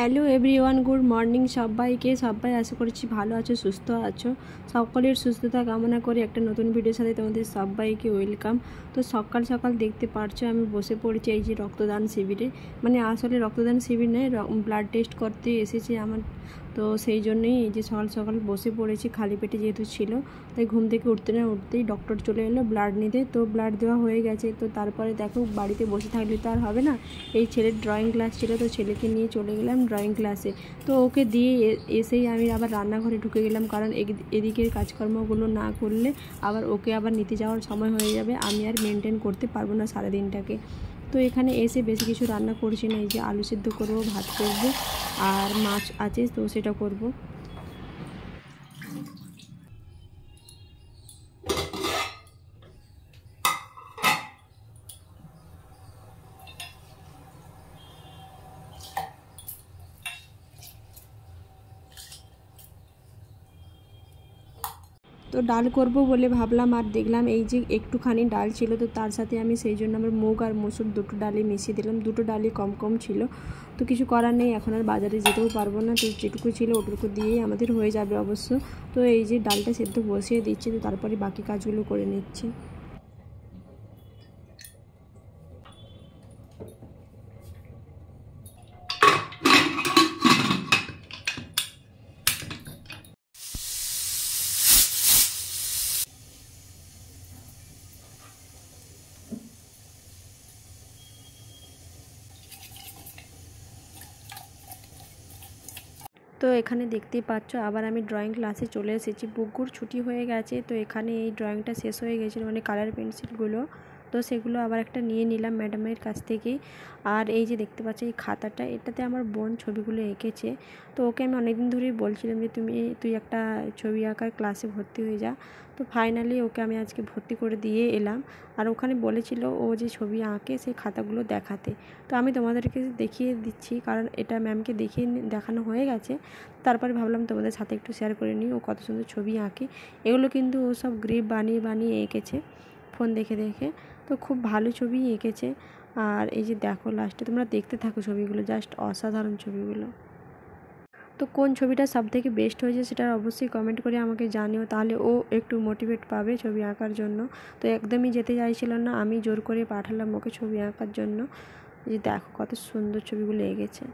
Hello everyone, good morning সবাইকে। সবাই আশা করছি ভালো আছো, সুস্থ আছো। সকলের সুস্থতা কামনা করে একটা নতুন ভিডিওর সাথে তোমাদের সবাইকে ওয়েলকাম। তো সকাল সকাল দেখতে পারছো আমি বসে পড়েছি এই যে রক্তদান শিবিরে। মানে আসলে রক্তদান শিবির নয়, ব্লাড টেস্ট করতে এসেছে আমার। তো সেই জন্যই এই যে সকাল সকাল বসে পড়েছি, খালি পেটে যেহেতু ছিল। তাই ঘুম থেকে উঠতে না উঠতেই ডক্টর চলে এলো ব্লাড নিতে। তো ব্লাড দেওয়া হয়ে গেছে। তো তারপরে দেখো বাড়িতে বসে থাকলে তো আর হবে না, এই ছেলের ড্রয়িং ক্লাস ছিল, তো ছেলেকে নিয়ে চলে গেলাম ড্রয়িং ক্লাসে। তো ওকে দিয়ে এসেই আমি আবার রান্নাঘরে ঢুকে গেলাম, কারণ এদিকের কাজকর্মগুলো না করলে আবার ওকে আবার নিতে যাওয়ার সময় হয়ে যাবে, আমি আর মেনটেন করতে পারবো না সারাদিনটাকে। তো এখানে এসে বেশি কিছু রান্না করছি না, এই যে আলু সিদ্ধ করবো, ভাত করবো, আর মাছ আছে তো সেটা করব। তো ডাল করব বলে ভাবলাম, আর দেখলাম এই যে একটুখানি ডাল ছিল, তো তার সাথে আমি সেই জন্য আমার মুগ আর মসুর দুটো ডালই মিশিয়ে দিলাম। দুটো ডালই কম কম ছিল, তো কিছু করার নেই, এখন আর বাজারে যেতেও পারবো না। তো যেটুকু ছিল ওটুকু দিয়েই আমাদের হয়ে যাবে অবশ্য। তো এই যে ডালটা সেদ্ধ বসিয়ে দিচ্ছি, তো তারপরে বাকি কাজগুলো করে নিচ্ছি। তো এখানে দেখতেই পাচ্ছ আবার আমি ড্রয়িং ক্লাসে চলে এসেছি। বুকগুর ছুটি হয়ে গেছে, তো এখানে এই ড্রয়িংটা শেষ হয়ে গেছিলো, মানে কালার পেন্সিলগুলো। তো সেগুলো আবার একটা নিয়ে নিলাম ম্যাডামের কাছ থেকেই। আর এই যে দেখতে পাচ্ছ এই খাতাটা, এটাতে আমার বোন ছবিগুলো এঁকেছে। তো ওকে আমি অনেকদিন ধরেই বলছিলাম যে তুই একটা ছবি আঁকার ক্লাসে ভর্তি হয়ে যা। তো ফাইনালি ওকে আমি আজকে ভর্তি করে দিয়ে এলাম। আর ওখানে বলেছিল ও যে ছবি আঁকে সেই খাতাগুলো দেখাতে। তো আমি তোমাদেরকে দেখিয়ে দিচ্ছি, কারণ এটা ম্যামকে দেখানো হয়ে গেছে। তারপরে ভাবলাম তোমাদের সাথে একটু শেয়ার করে নিই ও কত সুন্দর ছবি আঁকে। এগুলো কিন্তু ও সব গ্রিপ বানিয়ে বানিয়ে এঁকেছে ফোন দেখে দেখে। তো খুব ভালো ছবি এঁকেছে। আর এই যে দেখো লাস্টে তোমরা দেখতে থাকো ছবিগুলো, জাস্ট অসাধারণ ছবিগুলো। তো কোন ছবিটা সবথেকে বেস্ট হয়েছে সেটা অবশ্যই কমেন্ট করে আমাকে জানিও, তাহলে ও একটু মোটিভেট পাবে ছবি আঁকার জন্য। তো একদমই যেতে চাইছিল না, আমি জোর করে পাঠালাম ওকে ছবি আঁকার জন্য। যে দেখো কত সুন্দর ছবিগুলো এঁকেছে।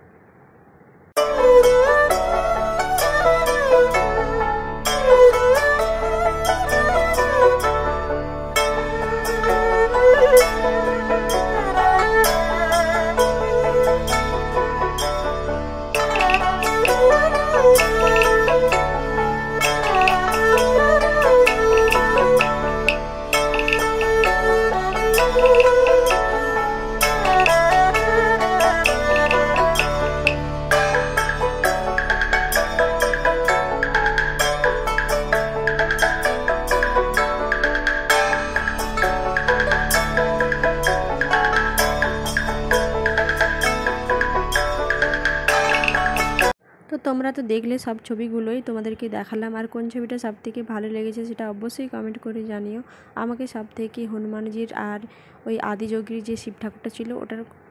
তো তোমরা তো দেখলে সব ছবিগুলোই তোমাদেরকে দেখালাম, আর কোন ছবিটা সব থেকে ভালো লেগেছে সেটা অবশ্যই কমেন্ট করে জানিও আমাকে। সব থেকে হনুমানজির আর ওই আদিযোগীর যে শিব ঠাকুরটা ছিল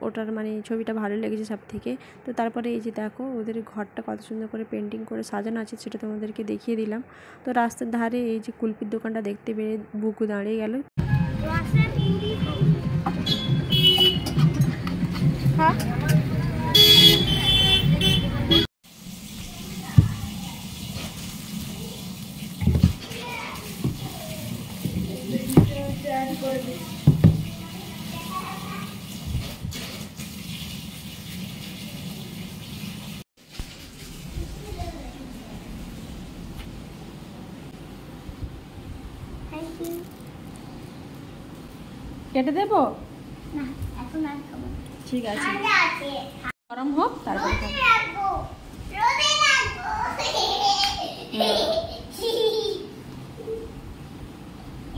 ওটার মানে ছবিটা ভালো লেগেছে সব থেকে। তো তারপরে এই যে দেখো ওদের ঘরটা কত সুন্দর করে পেন্টিং করে সাজানো আছে সেটা তোমাদেরকে দেখিয়ে দিলাম। তো রাস্তার ধারে এই যে কুলপির দোকানটা দেখতে পেয়ে বুকু দাঁড়িয়ে গেল। হ্যাঁ কেটে দেবো না, এখন আর খাবো। ঠিক আছে, গরম হোক তারপরে খাবো।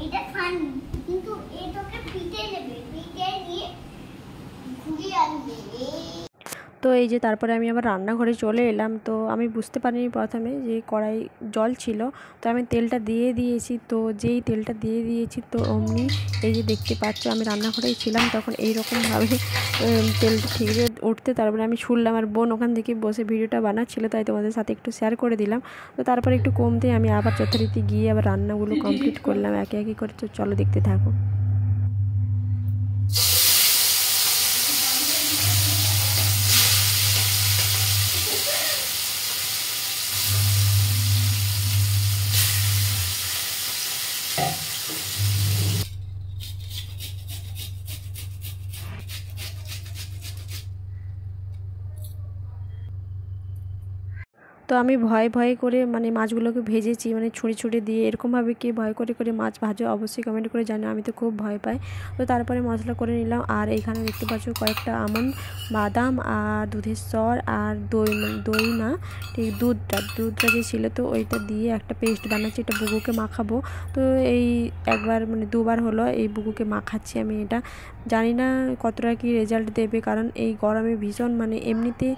এটা খান, কিন্তু এটাকে পিটে নেবে, পিটে নিয়ে ঘুরিয়ে আনবে। তো তো এই যে তারপরে আমি আবার রান্নাঘরে চলে এলাম। তো আমি বুঝতে পারিনি প্রথমে যে কড়াই জল ছিল, তো আমি তেলটা দিয়ে দিয়েছি। তো যেই তেলটা দিয়ে দিয়েছি তো অমনি এই যে দেখতে পাচ্ছ আমি রান্নাঘরেই ছিলাম, তখন এইরকমভাবে তেলটা ঠিকরে উঠতে তারপরে আমি শুনলাম, আর বোন ওখান থেকে বসে ভিডিওটা বানাচ্ছিল, তাই তোমাদের সাথে একটু শেয়ার করে দিলাম। তো তারপরে একটু কমতে আমি আবার যথারীতি গিয়ে আবার রান্নাগুলো কমপ্লিট করলাম একে একে করে। তো চলো দেখতে থাকো। তো আমি ভয়ে ভয়ে করে মানে মাছগুলোকে ভেজেছি, মানে ছুঁড়ে দিয়ে এরকমভাবে কে ভয় করে করে মাছ ভাজে অবশ্যই কমেন্ট করে জানো, আমি তো খুব ভয় পাই। তো তারপরে মশলা করে নিলাম, আর এইখানে দেখতে পাচ্ছ কয়েকটা আমন্ড, বাদাম আর দুধের স্বর আর দই, দই না ঠিক দুধটা যে ছিল, তো ওইটা দিয়ে একটা পেস্ট বানাচ্ছি, এটা বুগুকে মাখাবো। তো এই একবার মানে দুবার হলো এই বুগুকে মাখাচ্ছি আমি। এটা জানি না কতটা কি রেজাল্ট দেবে, কারণ এই গরমে ভীষণ মানে এমনিতে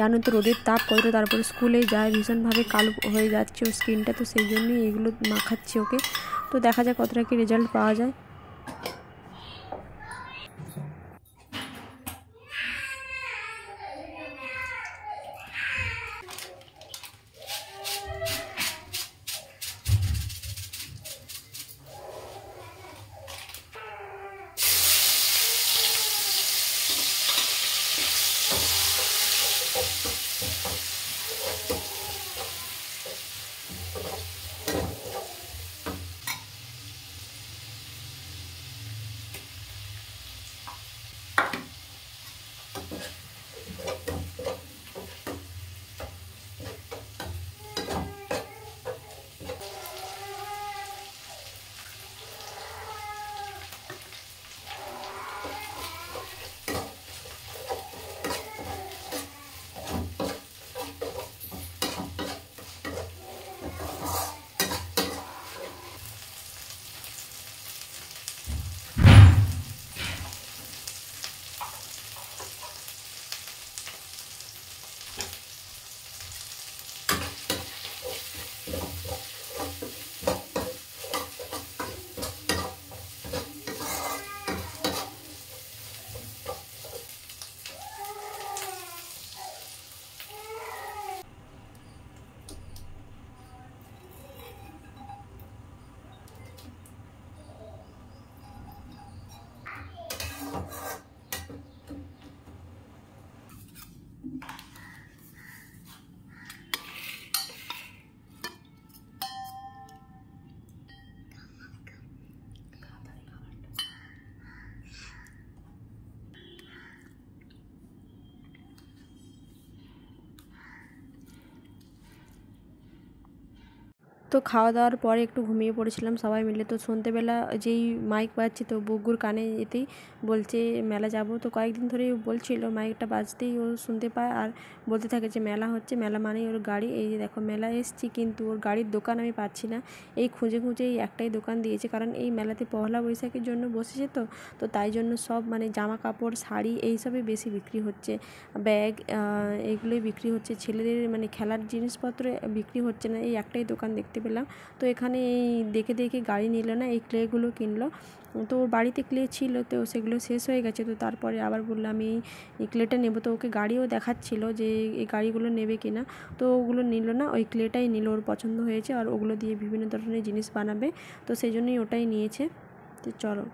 জানো তো রোদের তাপ কতটা, তারপরে স্কুলে যায় ভীষণভাবে কালো হয়ে যাচ্ছে ওর স্কিনটা, তো সেই জন্যই এগুলো মাখাচ্ছি ওকে। তো দেখা যাক কতটা কি রেজাল্ট পাওয়া যায়। তো খাওয়া দাওয়ার পরে একটু ঘুমিয়ে পড়েছিলাম সবাই মিলে। তো সন্ধ্যেবেলা যেই মাইক বাজছে তো বুগ্গুর কানে এতেই বলছে মেলা যাব। তো কয়েকদিন ধরেই বলছিল, মাইকটা বাজতেই ও শুনতে পায় আর বলতে থাকে যে মেলা হচ্ছে, মেলা মানেই ওর গাড়ি। এই যে দেখো মেলা এসছি, কিন্তু ওর গাড়ির দোকান আমি পাচ্ছি না। এই খুঁজে এই একটাই দোকান দিয়েছে, কারণ এই মেলাতে পহেলা বৈশাখের জন্য বসেছে, তো তাই জন্য সব মানে জামা কাপড় শাড়ি এইসবই বেশি বিক্রি হচ্ছে, ব্যাগ এইগুলোই বিক্রি হচ্ছে, ছেলেদের মানে খেলার জিনিসপত্র বিক্রি হচ্ছে না। এই একটাই দোকান দেখতে পেলাম। তো এখানে এই দেখে গাড়ি নিল না, এই ক্লেগুলো কিনলো। তো ওর বাড়িতে ক্লে ছিল, তো সেগুলো শেষ হয়ে গেছে। তো তারপরে আবার বললাম আমি এই ক্লেটা নেবো, তো ওকে গাড়িও দেখাচ্ছিল যে এই গাড়িগুলো নেবে কিনা। তো ওগুলো নিল না, ওই ক্লেটাই নিল, ওর পছন্দ হয়েছে আর ওগুলো দিয়ে বিভিন্ন ধরনের জিনিস বানাবে, তো সেই জন্যই ওটাই নিয়েছে। তো চলো।